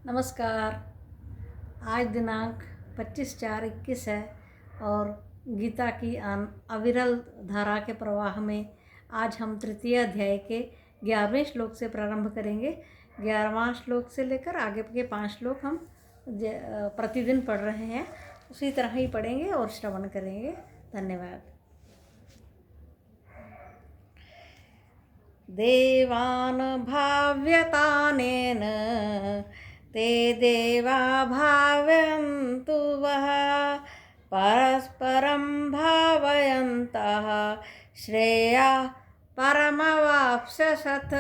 नमस्कार। आज दिनांक 25/4/21 है और गीता की अविरल धारा के प्रवाह में आज हम तृतीय अध्याय के 11वें श्लोक से प्रारंभ करेंगे। 11वां श्लोक से लेकर आगे के 5 श्लोक हम प्रतिदिन पढ़ रहे हैं, उसी तरह ही पढ़ेंगे और श्रवण करेंगे। धन्यवाद। देवान भाव्यतानेन ते देवा भावयन्तु वः परस्परं भावयन्तः श्रेया परमवाप्स्यथ।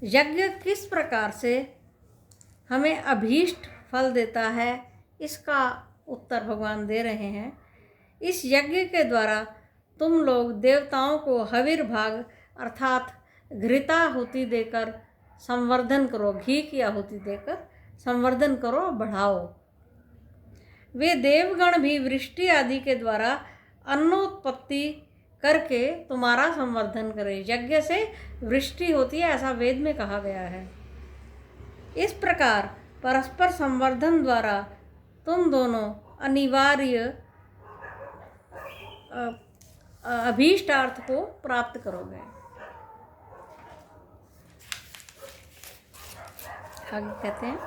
यज्ञ किस प्रकार से हमें अभीष्ट फल देता है, इसका उत्तर भगवान दे रहे हैं। इस यज्ञ के द्वारा तुम लोग देवताओं को हविर भाग अर्थात घृताहुति देकर संवर्धन करो, घी की आहुति देकर संवर्धन करो, बढ़ाओ। वे देवगण भी वृष्टि आदि के द्वारा अन्नोत्पत्ति करके तुम्हारा संवर्धन करें। यज्ञ से वृष्टि होती है, ऐसा वेद में कहा गया है। इस प्रकार परस्पर संवर्धन द्वारा तुम दोनों अनिवार्य अभीष्टार्थ को प्राप्त करोगे। आगे कहते हैं,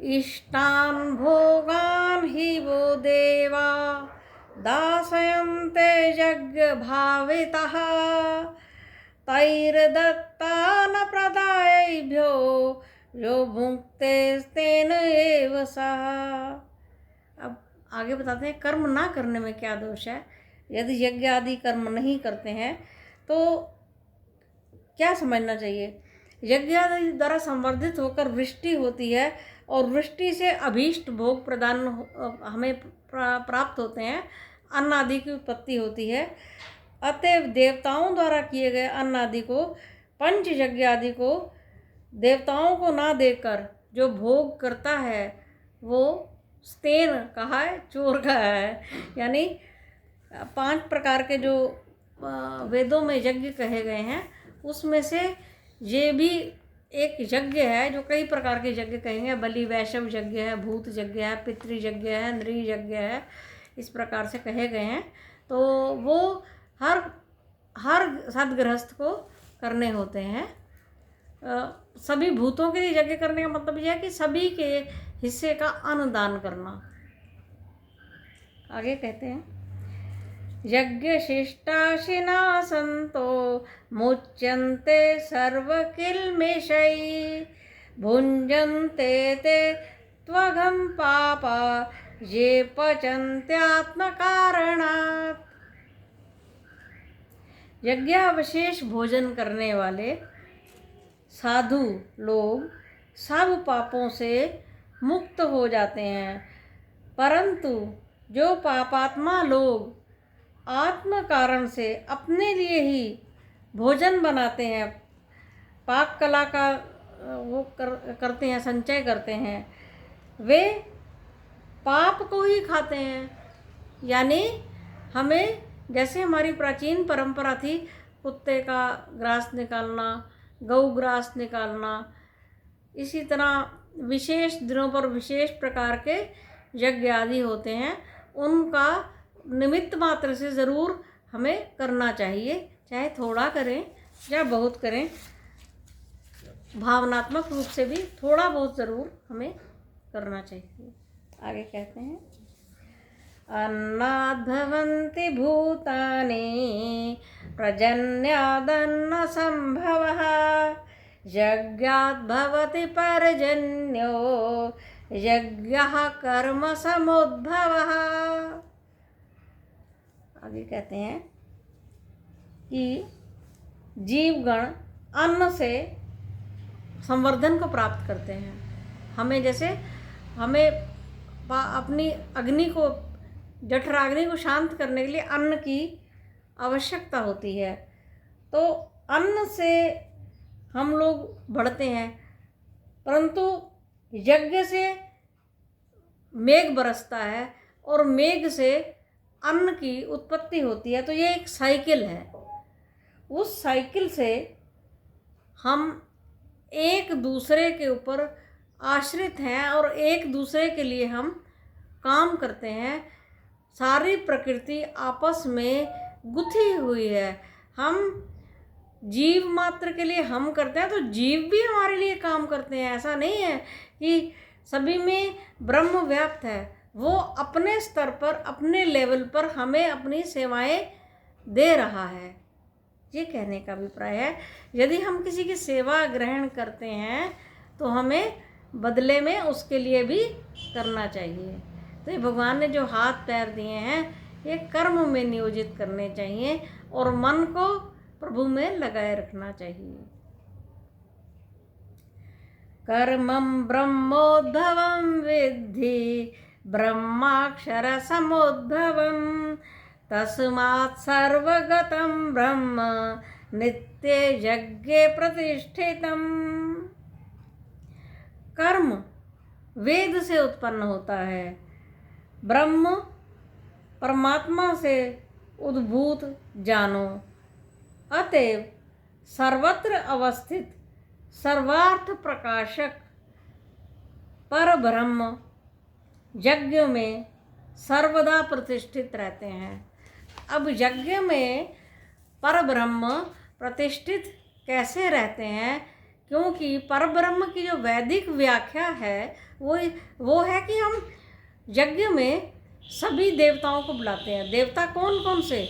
इष्टान भोगान ही वो देवा दासयन्ते यज्ञ भावितः तैर्दत्तान प्रदायैभ्यो यो भुङ्क्ते तेन एव सः। अब आगे बताते हैं, कर्म ना करने में क्या दोष है। यदि यज्ञ आदि कर्म नहीं करते हैं तो क्या समझना चाहिए। यज्ञ आदि द्वारा संवर्धित होकर वृष्टि होती है और वृष्टि से अभीष्ट भोग प्रदान हमें प्राप्त होते हैं, अन्न आदि की उत्पत्ति होती है। अतएव देवताओं द्वारा किए गए अन्न आदि को, पंच यज्ञ आदि को देवताओं को ना देकर जो भोग करता है वो स्तेन कहा है, चोर का है। यानी 5 प्रकार के जो वेदों में यज्ञ कहे गए हैं उसमें से ये भी एक यज्ञ है जो कई प्रकार के यज्ञ कहेंगे। बलि वैष्णव यज्ञ है, भूत यज्ञ है, पितृ यज्ञ है, नृ यज्ञ है, इस प्रकार से कहे गए हैं। तो वो हर सदगृहस्थ को करने होते हैं। सभी भूतों के लिए यज्ञ करने का मतलब यह है कि सभी के हिस्से का अन्नदान करना। आगे कहते हैं, यज्ञ शिष्टाशिना संतो मुच्यन्ते सर्वकिल्मिषै भुञ्जन्ते ते त्वघं पापा ये पचन्त्यात्मकारणात्। यज्ञावशेष भोजन करने वाले साधु लोग सब पापों से मुक्त हो जाते हैं, परंतु जो पापात्मा लोग आत्म कारण से अपने लिए ही भोजन बनाते हैं, पाक कला का वो करते हैं, संचय करते हैं, वे पाप को ही खाते हैं। यानी हमें, जैसे हमारी प्राचीन परंपरा थी कुत्ते का ग्रास निकालना, गौ ग्रास निकालना, इसी तरह विशेष दिनों पर विशेष प्रकार के यज्ञ आदि होते हैं, उनका निमित्त मात्र से ज़रूर हमें करना चाहिए, चाहे थोड़ा करें या बहुत करें। भावनात्मक रूप से भी थोड़ा बहुत ज़रूर हमें करना चाहिए। आगे कहते हैं, अन्नाद्भवन्ति भूतानि पर्जन्यादन्न संभवः यज्ञाद्भवति पर्जन्यो यज्ञः कर्म समुद्भवः। आगे कहते हैं कि जीवगण अन्न से संवर्धन को प्राप्त करते हैं। हमें जैसे अपनी अग्नि को, जठराग्नि को शांत करने के लिए अन्न की आवश्यकता होती है, तो अन्न से हम लोग बढ़ते हैं। परंतु यज्ञ से मेघ बरसता है और मेघ से अन्न की उत्पत्ति होती है। तो ये एक साइकिल है। उस साइकिल से हम एक दूसरे के ऊपर आश्रित हैं और एक दूसरे के लिए हम काम करते हैं। सारी प्रकृति आपस में गुथी हुई है। हम जीव मात्र के लिए हम करते हैं तो जीव भी हमारे लिए काम करते हैं। ऐसा नहीं है कि सभी में ब्रह्म व्याप्त है। वो अपने स्तर पर, अपने लेवल पर हमें अपनी सेवाएं दे रहा है। ये कहने का अभिप्राय है। यदि हम किसी की सेवा ग्रहण करते हैं तो हमें बदले में उसके लिए भी करना चाहिए। तो ये भगवान ने जो हाथ पैर दिए हैं ये कर्म में नियोजित करने चाहिए और मन को प्रभु में लगाए रखना चाहिए। कर्मं ब्रह्मोद्भवं विद्धि ब्रह्माक्षर समुद्भवं तस्मात् सर्वगतं ब्रह्म नित्य यज्ञे प्रतिष्ठितम्। कर्म वेद से उत्पन्न होता है। ब्रह्म परमात्मा से उद्भूत जानो। अतएव सर्वत्र अवस्थित सर्वार्थ प्रकाशक पर ब्रह्म यज्ञ में सर्वदा प्रतिष्ठित रहते हैं। अब यज्ञ में पर ब्रह्म प्रतिष्ठित कैसे रहते हैं? क्योंकि पर ब्रह्म की जो वैदिक व्याख्या है वो है कि हम यज्ञ में सभी देवताओं को बुलाते हैं। देवता कौन कौन से?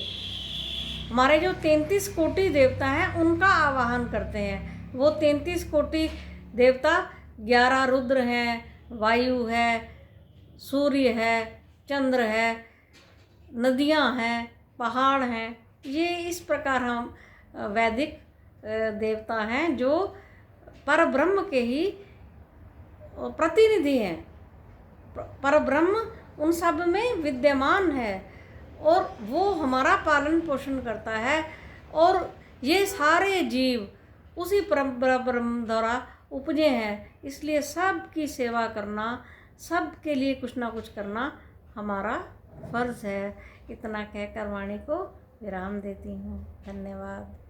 हमारे जो 33 कोटि देवता हैं उनका आवाहन करते हैं। वो 33 कोटि देवता 11 रुद्र हैं, वायु है, सूर्य है, चंद्र है, नदियां हैं, पहाड़ हैं। ये इस प्रकार हम वैदिक देवता हैं जो पर ब्रह्म के ही प्रतिनिधि हैं। पर ब्रह्म उन सब में विद्यमान है और वो हमारा पालन पोषण करता है और ये सारे जीव उसी ब्रह्म द्वारा उपजे हैं। इसलिए सबकी सेवा करना, सबके लिए कुछ ना कुछ करना हमारा फर्ज है। इतना कहकर वाणी को विराम देती हूँ। धन्यवाद।